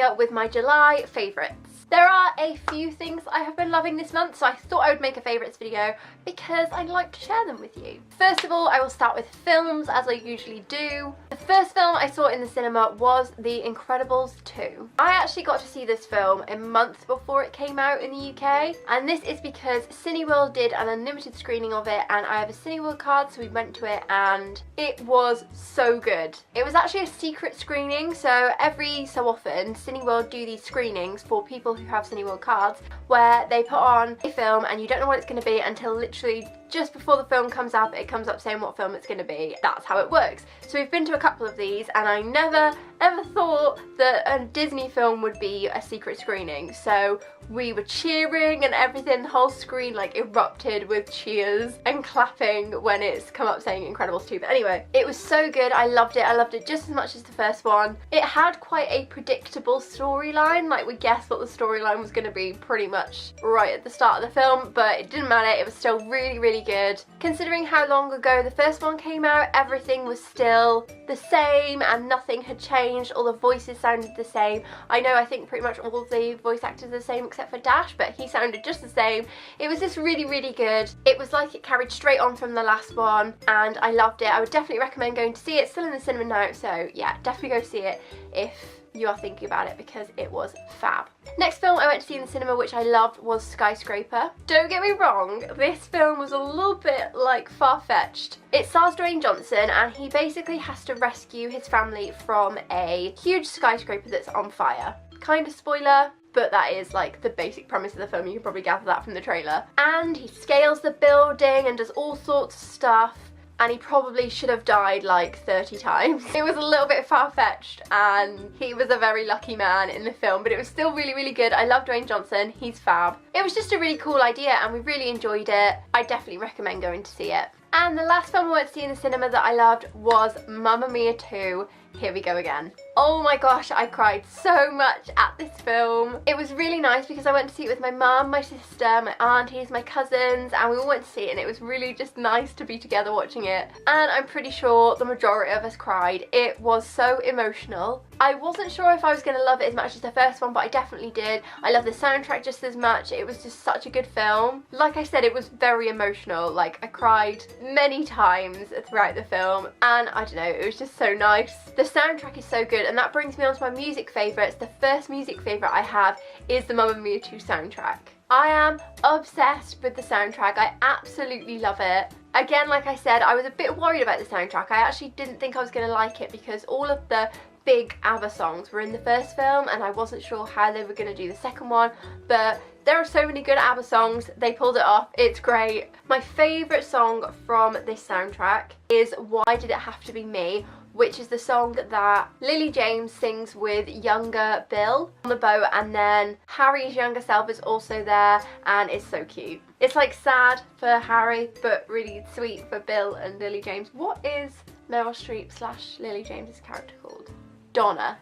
here with my July favourites. There are a few things I have been loving this month, so I thought I would make a favourites video because I'd like to share them with you. First of all, I will start with films, as I usually do. The first film I saw in the cinema was The Incredibles 2. I actually got to see this film a month before it came out in the UK, and this is because Cineworld did an unlimited screening of it, and I have a Cineworld card, so we went to it, and it was so good. It was actually a secret screening, so every so often Cineworld do these screenings for people who have Cineworld cards, where they put on a film and you don't know what it's going to be until literally just before the film comes up, it comes up saying what film it's going to be. That's how it works. So we've been to a couple of these, and I never ever thought that a Disney film would be a secret screening. So we were cheering and everything, the whole screen like erupted with cheers and clapping when it's come up saying Incredibles 2. But anyway, it was so good. I loved it just as much as the first one. It had quite a predictable storyline, like we guessed what the storyline was going to be pretty much right at the start of the film, but it didn't matter. It was still really good. Considering how long ago the first one came out, everything was still the same and nothing had changed. All the voices sounded the same. I think pretty much all of the voice actors are the same except for Dash, but he sounded just the same. It was just really good. It was like it carried straight on from the last one, and I loved it. I would definitely recommend going to see it. It's still in the cinema now, so yeah, definitely go see it if you are thinking about it, because it was fab. Next film I went to see in the cinema, which I loved, was Skyscraper. Don't get me wrong, this film was a little bit like far-fetched. It stars Dwayne Johnson, and he basically has to rescue his family from a huge skyscraper that's on fire. Kind of spoiler, but that is like the basic premise of the film. You can probably gather that from the trailer. And he scales the building and does all sorts of stuff, and he probably should have died like 30 times. It was a little bit far-fetched, and he was a very lucky man in the film, but it was still really good. I love Dwayne Johnson, he's fab. It was just a really cool idea, and we really enjoyed it. I definitely recommend going to see it. And the last film I went to see in the cinema that I loved was Mamma Mia 2, Here We Go Again. Oh my gosh, I cried so much at this film. It was really nice because I went to see it with my mum, my sister, my aunties, my cousins, and we all went to see it, and it was really just nice to be together watching it. And I'm pretty sure the majority of us cried. It was so emotional. I wasn't sure if I was going to love it as much as the first one, but I definitely did. I love the soundtrack just as much. It was just such a good film. Like I said, it was very emotional. Like, I cried many times throughout the film, and I don't know, it was just so nice. The soundtrack is so good, and that brings me on to my music favourites. The first music favourite I have is the Mamma Mia 2 soundtrack. I am obsessed with the soundtrack. I absolutely love it. Again, like I said, I was a bit worried about the soundtrack. I actually didn't think I was going to like it because all of the big ABBA songs were in the first film, and I wasn't sure how they were going to do the second one, but there are so many good ABBA songs. They pulled it off. It's great. My favourite song from this soundtrack is Why Did It Have to Be Me, which is the song that Lily James sings with younger Bill on the boat, and then Harry's younger self is also there, and it's so cute. It's like sad for Harry, but really sweet for Bill and Lily James. What is Meryl Streep / Lily James's character called? Donna.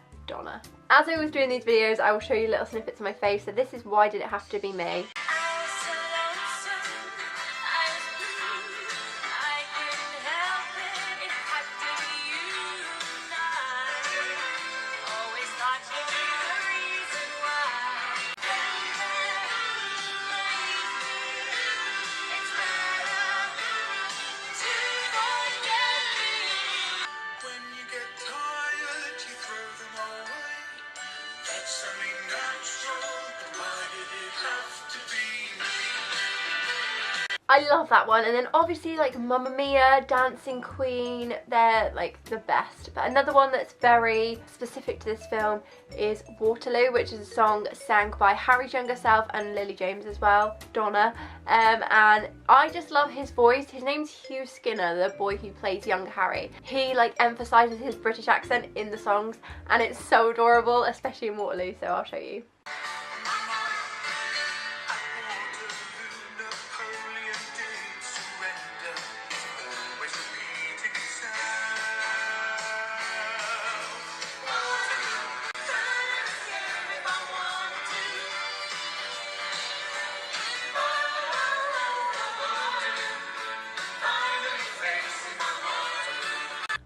As I was doing these videos, I will show you little snippets of my face, so this is Why Did It Have to Be Me. I love that one. And then obviously like Mamma Mia, Dancing Queen, they're like the best. But another one that's very specific to this film is Waterloo, which is a song sang by Harry's younger self and Lily James as well, Donna. And I just love his voice. His name's Hugh Skinner, the boy who plays young Harry. He like emphasises his British accent in the songs, and it's so adorable, especially in Waterloo, so I'll show you.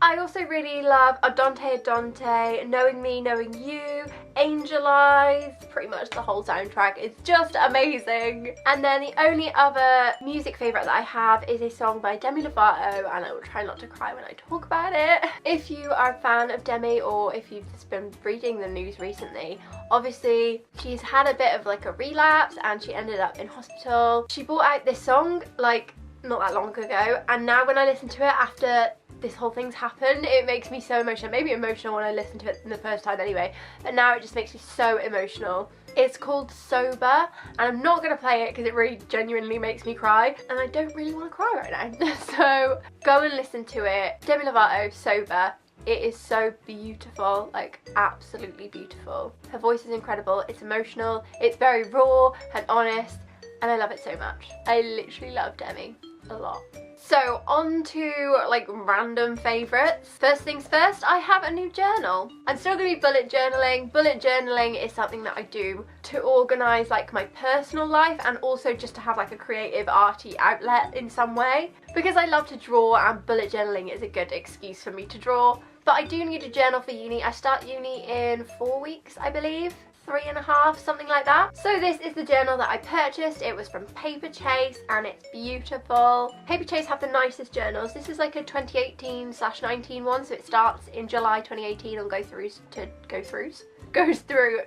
I also really love Adonte Adonte, Knowing Me, Knowing You, Angel Eyes. Pretty much the whole soundtrack is just amazing. And then the only other music favourite that I have is a song by Demi Lovato, and I will try not to cry when I talk about it. If you are a fan of Demi, or if you've just been reading the news recently, obviously she's had a bit of like a relapse and she ended up in hospital. She brought out this song like not that long ago, and now when I listen to it after this whole thing's happened, it makes me so emotional. Maybe emotional when I listened to it the first time anyway, but now it just makes me so emotional. It's called Sober, and I'm not going to play it because it really genuinely makes me cry, and I don't really want to cry right now. So go and listen to it. Demi Lovato, Sober. It is so beautiful, like absolutely beautiful. Her voice is incredible, it's emotional, it's very raw and honest, and I love it so much. I literally love Demi a lot. So on to like random favourites. First things first, I have a new journal. I'm still going to be bullet journaling. Bullet journaling is something that I do to organise like my personal life, and also just to have like a creative arty outlet in some way, because I love to draw and bullet journaling is a good excuse for me to draw. But I do need a journal for uni. I start uni in 4 weeks, I believe. 3.5, something like that. So this is the journal that I purchased. It was from Paperchase and it's beautiful. Paperchase have the nicest journals. This is like a 2018/19 one, so it starts in July 2018 and goes through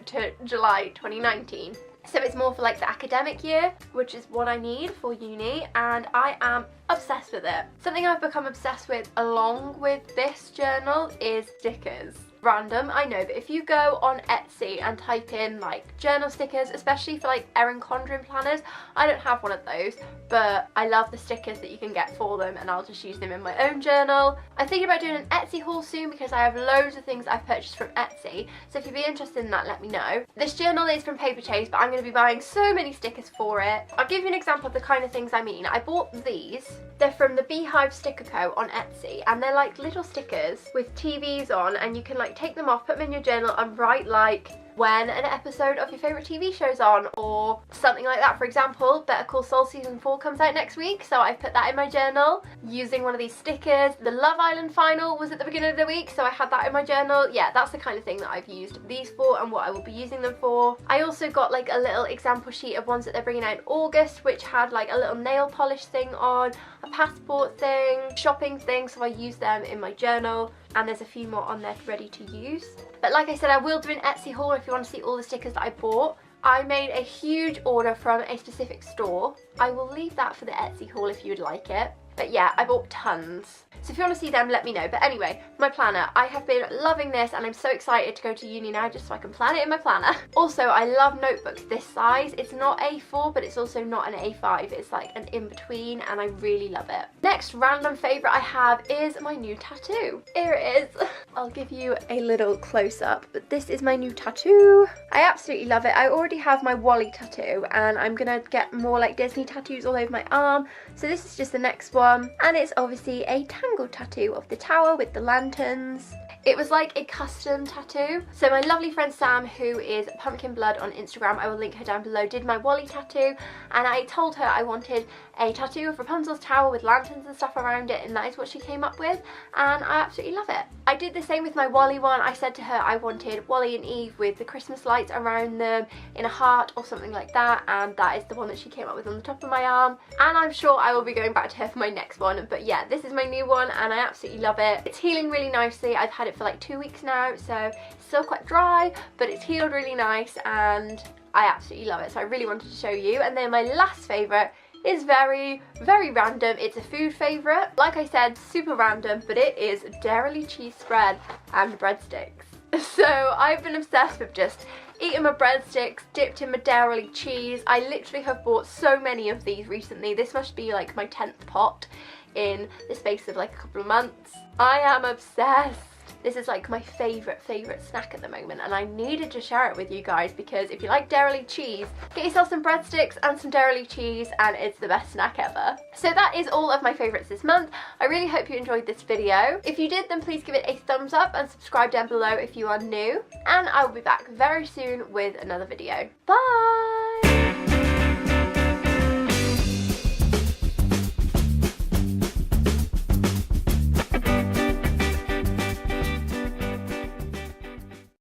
to July 2019. So it's more for like the academic year, which is what I need for uni, and I am obsessed with it. Something I've become obsessed with along with this journal is stickers. Random, I know, but if you go on Etsy and type in like journal stickers, especially for like Erin Condren planners, I don't have one of those, but I love the stickers that you can get for them, and I'll just use them in my own journal. I'm thinking about doing an Etsy haul soon because I have loads of things I've purchased from Etsy, so if you'd be interested in that, let me know. This journal is from Paperchase, but I'm going to be buying so many stickers for it. I'll give you an example of the kind of things I mean. I bought these. They're from the Beehive Sticker Co on Etsy, and they're like little stickers with TVs on, and you can like take them off, put them in your journal and write like when an episode of your favourite TV show's on or something like that. For example, Better Call Saul season 4 comes out next week, so I put that in my journal using one of these stickers. The Love Island final was at the beginning of the week, so I had that in my journal. Yeah, that's the kind of thing that I've used these for and what I will be using them for. I also got like a little example sheet of ones that they're bringing out in August, which had like a little nail polish thing on, a passport thing, shopping thing, so I use them in my journal, and there's a few more on there ready to use. But like I said, I will do an Etsy haul if you want to see all the stickers that I bought. I made a huge order from a specific store. I will leave that for the Etsy haul if you would like it. But yeah, I bought tons. So if you want to see them, let me know. But anyway, my planner. I have been loving this, and I'm so excited to go to uni now just so I can plan it in my planner. Also, I love notebooks this size. It's not A4, but it's also not an A5. It's like an in-between, and I really love it. Next random favourite I have is my new tattoo. Here it is. I'll give you a little close-up, but this is my new tattoo. I absolutely love it. I already have my Wally tattoo, and I'm gonna get more like Disney tattoos all over my arm. So this is just the next one, and it's obviously a Tangled tattoo of the tower with the lanterns. It was like a custom tattoo. So my lovely friend Sam, who is Pumpkin Blood on Instagram, I will link her down below, did my Wally tattoo, and I told her I wanted a tattoo of Rapunzel's tower with lanterns and stuff around it, and that is what she came up with, and I absolutely love it. I did the same with my Wally one. I said to her I wanted Wally and Eve with the Christmas lights around them in a heart or something like that, and that is the one that she came up with on the top of my arm, and I'm sure I will be going back to her for my next one. But yeah, this is my new one and I absolutely love it. It's healing really nicely. I've had it for like 2 weeks now, so it's still quite dry, but it's healed really nice and I absolutely love it, so I really wanted to show you. And then my last favourite is very random. It's a food favourite. Like I said, super random, but it is dairy cheese spread and breadsticks. So I've been obsessed with just eating my breadsticks dipped in my dairy cheese. I literally have bought so many of these recently. This must be like my 10th pot in the space of like a couple of months. I am obsessed. This is like my favourite snack at the moment, and I needed to share it with you guys because if you like dairy cheese, get yourself some breadsticks and some dairy cheese and it's the best snack ever. So that is all of my favourites this month. I really hope you enjoyed this video. If you did, then please give it a thumbs up and subscribe down below if you are new, and I will be back very soon with another video. Bye!